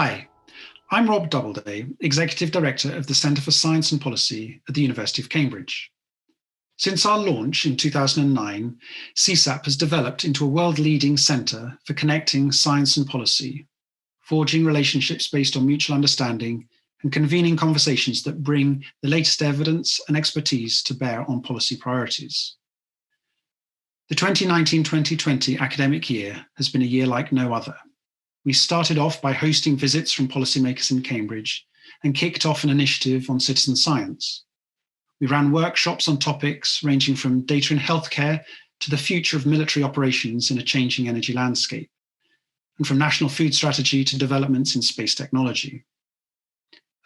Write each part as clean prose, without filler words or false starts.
Hi, I'm Rob Doubleday, Executive Director of the Centre for Science and Policy at the University of Cambridge. Since our launch in 2009, CSaP has developed into a world-leading centre for connecting science and policy, forging relationships based on mutual understanding, and convening conversations that bring the latest evidence and expertise to bear on policy priorities. The 2019-2020 academic year has been a year like no other. We started off by hosting visits from policymakers in Cambridge and kicked off an initiative on citizen science. We ran workshops on topics ranging from data in healthcare to the future of military operations in a changing energy landscape, and from national food strategy to developments in space technology.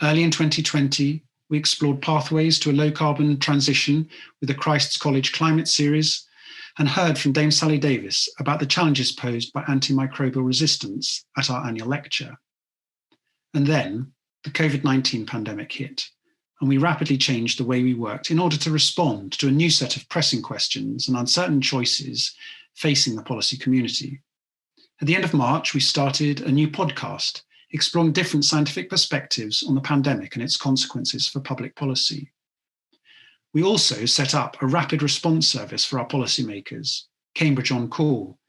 Early in 2020, we explored pathways to a low-carbon transition with the Christ's College Climate Series and heard from Dame Sally Davis about the challenges posed by antimicrobial resistance at our annual lecture. And then the COVID-19 pandemic hit, and we rapidly changed the way we worked in order to respond to a new set of pressing questions and uncertain choices facing the policy community. At the end of March, we started a new podcast exploring different scientific perspectives on the pandemic and its consequences for public policy. We also set up a rapid response service for our policymakers, Cambridge On Call,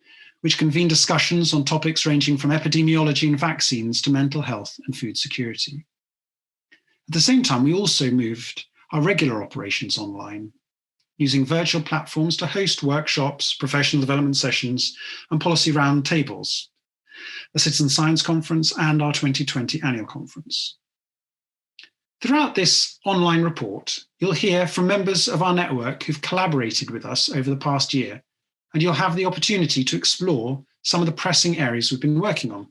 which convened discussions on topics ranging from epidemiology and vaccines to mental health and food security. At the same time, we also moved our regular operations online, using virtual platforms to host workshops, professional development sessions, and policy roundtables, a citizen science conference, and our 2020 annual conference. Throughout this online report, you'll hear from members of our network who've collaborated with us over the past year, and you'll have the opportunity to explore some of the pressing areas we've been working on,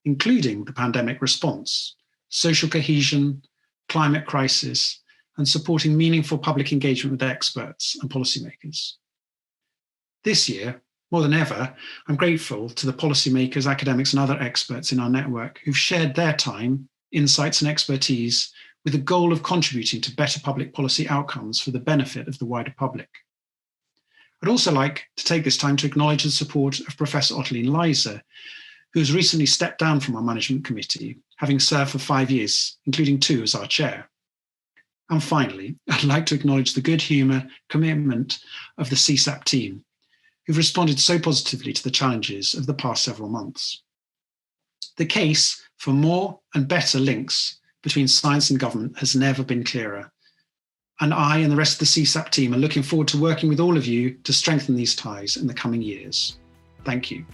including the pandemic response, social cohesion, climate crisis, and supporting meaningful public engagement with experts and policymakers. This year, more than ever, I'm grateful to the policymakers, academics, and other experts in our network who've shared their time, insights, and expertise with the goal of contributing to better public policy outcomes for the benefit of the wider public. I'd also like to take this time to acknowledge the support of Professor Ottoline Leiser, who has recently stepped down from our management committee, having served for 5 years, including 2 as our chair. And finally, I'd like to acknowledge the good humour, commitment of the CSaP team, who've responded so positively to the challenges of the past several months. The case for more and better links between science and government has never been clearer. And I and the rest of the CSaP team are looking forward to working with all of you to strengthen these ties in the coming years. Thank you.